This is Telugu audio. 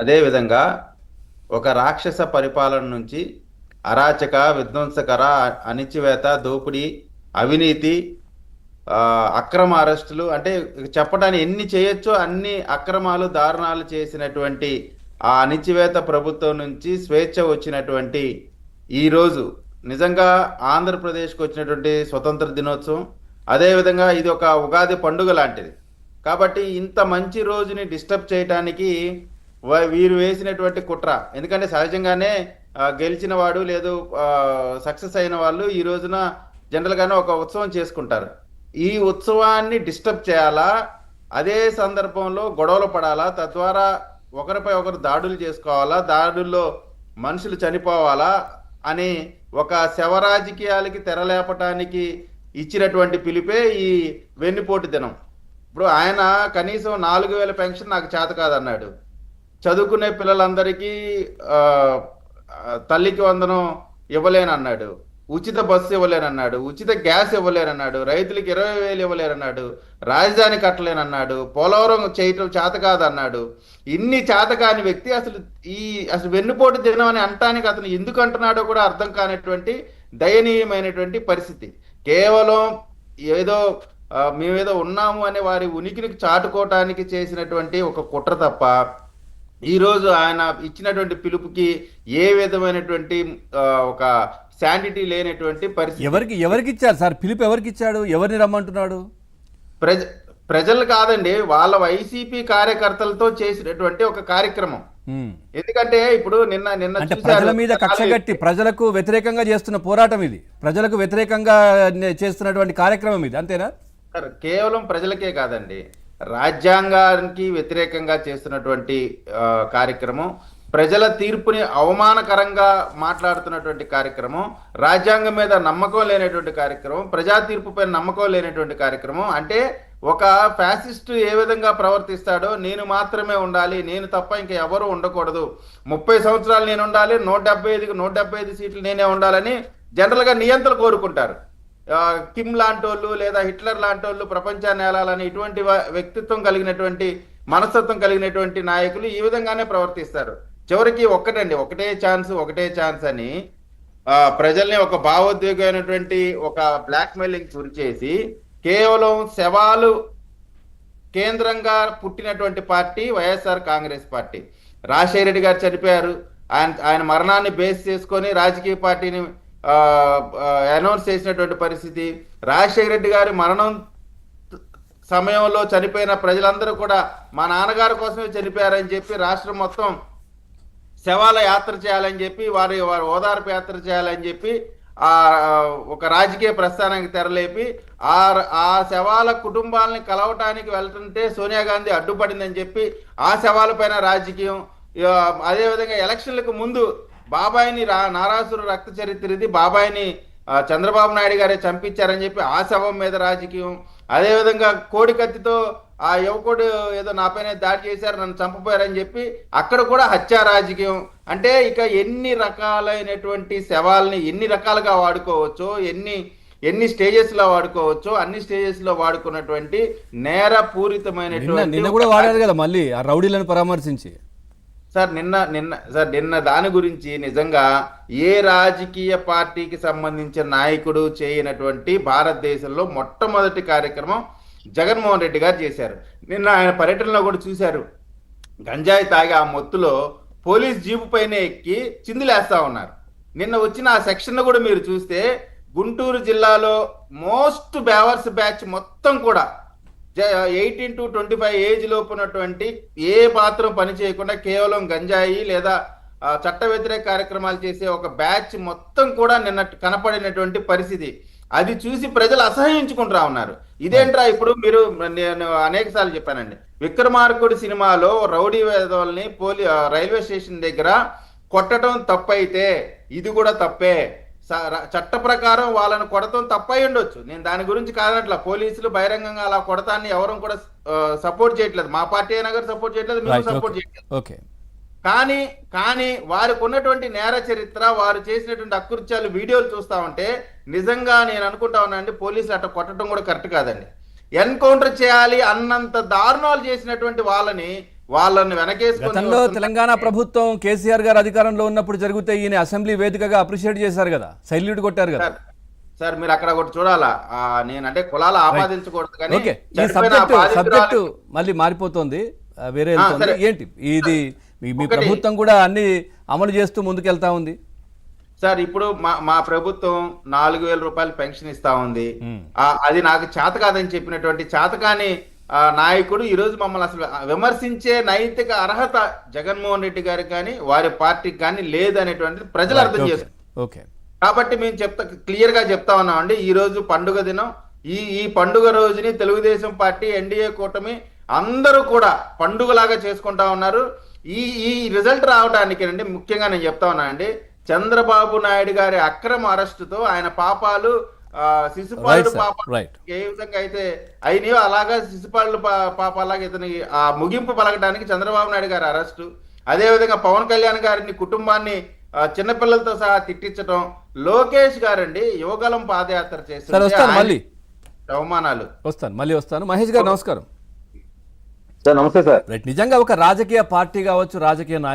అదేవిధంగా ఒక రాక్షస పరిపాలన నుంచి అరాచక, విధ్వంసకర, అణిచివేత, దోపిడీ, అవినీతి, ఆ, అక్రమ అరెస్టులు, అంటే చెప్పడానికి ఎన్ని చేయొచ్చో అన్ని అక్రమాలు, దారుణాలు చేసినటువంటి ఆ అణిచివేత ప్రభుత్వం నుంచి స్వేచ్ఛ వచ్చినటువంటి ఈరోజు నిజంగా ఆంధ్రప్రదేశ్కి వచ్చినటువంటి స్వతంత్ర దినోత్సవం. అదేవిధంగా ఇది ఒక ఉగాది పండుగ లాంటిది. కాబట్టి ఇంత మంచి రోజుని డిస్టర్బ్ చేయటానికి వీరు వేసినటువంటి కుట్ర. ఎందుకంటే సహజంగానే గెలిచిన వాడు లేదు, సక్సెస్ అయిన వాళ్ళు ఈ రోజున జనరల్గానే ఒక ఉత్సవం చేసుకుంటారు. ఈ ఉత్సవాన్ని డిస్టర్బ్ చేయాలా, అదే సందర్భంలో గొడవలు పడాలా, తద్వారా ఒకరిపై ఒకరు దాడులు చేసుకోవాలా, దాడుల్లో మనుషులు చనిపోవాలా అని ఒక శవ రాజకీయాలకి తెరలేపటానికి ఇచ్చినటువంటి పిలిపే ఈ వెన్నుపోటు దినం. ఇప్పుడు ఆయన కనీసం 4,000 పెన్షన్ నాకు చేత కాదన్నాడు. చదువుకునే పిల్లలందరికీ ఆ, తల్లికి వందనం ఇవ్వలేనన్నాడు. ఉచిత బస్సు ఇవ్వలేనన్నాడు. ఉచిత గ్యాస్ ఇవ్వలేనన్నాడు. రైతులకు 20,000 ఇవ్వలేనన్నాడు. రాజధాని కట్టలేనన్నాడు. పోలవరం చేయటం చేత కాదన్నాడు. ఇన్ని చేత కాని వ్యక్తి అసలు వెన్నుపోటు దినం అని అంటానికి అతను ఎందుకు అంటున్నాడో కూడా అర్థం కానటువంటి దయనీయమైనటువంటి పరిస్థితి. కేవలం ఏదో మేమేదో ఉన్నాము అనే వారి ఉనికిని చాటుకోవటానికి చేసినటువంటి ఒక కుట్ర తప్ప ఈరోజు ఆయన ఇచ్చినటువంటి పిలుపుకి ఏ విధమైనటువంటి ఒక శాంటిటీ లేనటువంటి పరిస్థితి. ఎవరికి ఇచ్చారు సార్ పిలుపు? ఎవరికి ఇచ్చాడు? ఎవరిని రమ్మంటున్నాడు? ప్రజ ప్రజలు కాదండి, వాళ్ళ వైసీపీ కార్యకర్తలతో చేసినటువంటి ఒక కార్యక్రమం. ఎందుకంటే ఇప్పుడు నిన్న నిన్న అంటే ప్రజల మీద కక్షగట్టి ప్రజలకు వ్యతిరేకంగా చేస్తున్న పోరాటం ఇది, ప్రజలకు వ్యతిరేకంగా చేస్తున్నటువంటి కార్యక్రమం ఇది, అంతేనా? కేవలం ప్రజలకే కాదండి, రాజ్యాంగానికి వ్యతిరేకంగా చేస్తున్నటువంటి కార్యక్రమం, ప్రజల తీర్పుని అవమానకరంగా మాట్లాడుతున్నటువంటి కార్యక్రమం, రాజ్యాంగం మీద నమ్మకం లేనటువంటి కార్యక్రమం, ప్రజా తీర్పుపై నమ్మకం లేనటువంటి కార్యక్రమం. అంటే ఒక ఫ్యాసిస్ట్ ఏ విధంగా ప్రవర్తిస్తాడో, నేను మాత్రమే ఉండాలి, నేను తప్ప ఇంకా ఎవరు ఉండకూడదు, 30 సంవత్సరాలు నేను ఉండాలి, 175 సీట్లు నేనే ఉండాలని జనరల్గా నియంత్రణ కోరుకుంటారు. కిమ్ లాంటి వాళ్ళు లేదా హిట్లర్ లాంటి వాళ్ళు ప్రపంచాన్ని ఏలాలని ఇటువంటి వ్యక్తిత్వం కలిగినటువంటి, మనస్తత్వం కలిగినటువంటి నాయకులు ఈ విధంగానే ప్రవర్తిస్తారు. చివరికి ఒకటే ఛాన్స్ అని ప్రజల్ని ఒక భావోద్వేగమైనటువంటి ఒక బ్లాక్ మెయిలింగ్ గురి చేసి కేవలం శవాలు కేంద్రంగా పుట్టినటువంటి పార్టీ వైఎస్ఆర్ కాంగ్రెస్ పార్టీ. రాజశేఖర రెడ్డి గారు చనిపోయారు, ఆయన మరణాన్ని బేస్ చేసుకొని రాజకీయ పార్టీని అనౌన్స్ చేసినటువంటి పరిస్థితి. రాజశేఖర రెడ్డి గారి మరణం సమయంలో చనిపోయిన ప్రజలందరూ కూడా మా నాన్నగారి కోసమే చనిపోయారని చెప్పి రాష్ట్రం మొత్తం శవాల యాత్ర చేయాలని చెప్పి, వారి ఓదార్పు యాత్ర చేయాలని చెప్పి ఒక రాజకీయ ప్రస్థానానికి తెరలేపి ఆ శవాల కుటుంబాలని కలవటానికి వెళ్తుంటే సోనియా గాంధీ అడ్డుపడిందని చెప్పి ఆ శవాలపైన రాజకీయం. అదేవిధంగా ఎలక్షన్లకు ముందు బాబాయిని నారాసురు రక్త చరిత్ర ఇది, బాబాయిని చంద్రబాబు నాయుడు గారే చంపించారని చెప్పి ఆ శవం మీద రాజకీయం. అదేవిధంగా కోడికత్తితో ఆ యువకుడు ఏదో నాపైన దాడి చేశారు, నన్ను చంపపోయారని చెప్పి అక్కడ కూడా హత్యా రాజకీయం. అంటే ఇక ఎన్ని రకాలైనటువంటి శవాల్ని ఎన్ని రకాలుగా వాడుకోవచ్చో, ఎన్ని స్టేజెస్ లో వాడుకోవచ్చో అన్ని స్టేజెస్ లో వాడుకున్నటువంటి నేరపూరితమైనటువంటి నిన్న కూడా వాడారు కదా మళ్ళీ ఆ రౌడీలను పరామర్శించి. సార్ నిన్న దాని గురించి నిజంగా ఏ రాజకీయ పార్టీకి సంబంధించిన నాయకుడు చేయనటువంటి భారతదేశంలో మొట్టమొదటి కార్యక్రమం జగన్మోహన్ రెడ్డి గారు చేశారు. నిన్న ఆయన పర్యటనలో కూడా చూశారు, గంజాయి తాగి ఆ మొత్తులో పోలీస్ జీపు పైన ఎక్కి చిందులేస్తా ఉన్నారు. నిన్న వచ్చిన ఆ సెక్షన్ కూడా మీరు చూస్తే గుంటూరు జిల్లాలో మోస్ట్ బ్యావర్స్ బ్యాచ్ మొత్తం కూడా 18 to 25 ఏజ్ లోపు ఉన్నటువంటి ఏ మాత్రం పని చేయకుండా కేవలం గంజాయి లేదా చట్ట వ్యతిరేక కార్యక్రమాలు చేసే ఒక బ్యాచ్ మొత్తం కూడా నిన్న కనపడినటువంటి పరిస్థితి. అది చూసి ప్రజలు అసహ్యించుకుంటా ఉన్నారు. ఇదేంట్రా ఇప్పుడు మీరు, నేను అనేక సార్లు చెప్పానండి, విక్రమార్కుడు సినిమాలో రౌడీ వేదవుల్ని రైల్వే స్టేషన్ దగ్గర కొట్టడం తప్పైతే ఇది కూడా తప్పే. చట్ట ప్రకారం వాళ్ళని కొడతాం తప్పై ఉండొచ్చు, నేను దాని గురించి కాదనట్లా. పోలీసులు బహిరంగంగా అలా కొడతాన్ని ఎవరు కూడా సపోర్ట్ చేయట్లేదు, మా పార్టీ అయినా కూడా సపోర్ట్ చేయట్లేదు, మేము సపోర్ట్ చేయట్లేదు. కానీ వారికి ఉన్నటువంటి నేర చరిత్ర, వారు చేసినటువంటి అకృత్యాలు వీడియోలు చూస్తా ఉంటే నిజంగా నేను అనుకుంటా ఉన్నానండి, పోలీసులు అట్లా కొట్టడం కూడా కరెక్ట్ కాదండి. ఎన్కౌంటర్ చేయాలి అన్నంత దారుణాలు చేసినటువంటి వాళ్ళని వాళ్ళని వెనకేసుకొని గతంలో వస్తున్న- తెలంగాణ ప్రభుత్వం కేసీఆర్ గారు అధికారంలో ఉన్నప్పుడు జరిగితే ఈయన అసెంబ్లీ వేదికగా అప్రిషియేట్ చేశారు కదా, సైల్యూట్ కొట్టారు కదా. సార్ మీరు అక్కడ ఒకటి చూడాలా, నేనంటే కులాలు ఆపాదించకూడదు కానీ ఓకే, ఈ చనిపోయిన సబ్జెక్టు బాధితురాలి- మళ్ళీ మారిపోతుంది, వేరే వెళ్తుంది. సరే. ఏంటి ఇది మీ ఒకటి. ప్రభుత్వం కూడా అన్ని అమలు చేస్తూ ముందుకెళ్తా ఉంది. సార్ ఇప్పుడు మా ప్రభుత్వం 4,000 రూపాయలు పెన్షన్ ఇస్తా ఉంది. అది నాకు చేత కాదని చెప్పినటువంటి చేతకాని నాయకుడు ఈ రోజు మమ్మల్ని అసలు విమర్శించే నైతిక అర్హత జగన్మోహన్ రెడ్డి గారికి కానీ వారి పార్టీకి కానీ లేదనేటువంటిది ప్రజలు అర్థం ఓకే, చేసుకుంటారు. ఓకే. కాబట్టి మేము క్లియర్ గా చెప్తా ఉన్నామండి, ఈ రోజు పండుగ దినం. ఈ పండుగ రోజుని తెలుగుదేశం పార్టీ, ఎన్డీఏ కూటమి అందరూ కూడా పండుగలాగా చేసుకుంటా ఉన్నారు. ఈ రిజల్ట్ రావడానికి అండి ముఖ్యంగా నేను చెప్తా ఉన్నానండి, చంద్రబాబు నాయుడు గారి అక్రమ అరెస్టుతో ఆయన పాపాలు శిశుపాలుడు Right, sir. పాపాలు Right. ఏ విధంగా అయితే అయినాయో అలాగా శిశుపాలుడు పాపాలాగా ఇతని ఆ ముగింపు పలకడానికి చంద్రబాబు నాయుడు గారి అరెస్టు, అదే విధంగా పవన్ కళ్యాణ్ గారిని కుటుంబాన్ని చిన్నపిల్లలతో సహా తిట్టించడం, లోకేష్ గారండి యువగలం పాదయాత్ర సరే, చేస్తుంటే వస్తాను ఆయన మళ్ళీ అవమానాలు. మళ్ళీ వస్తాను. మహేష్ గారు నమస్కారం. సార్ నమస్తే సార్. రైట్, నిజంగా ఒక రాజకీయ పార్టీ కావచ్చు, రాజకీయ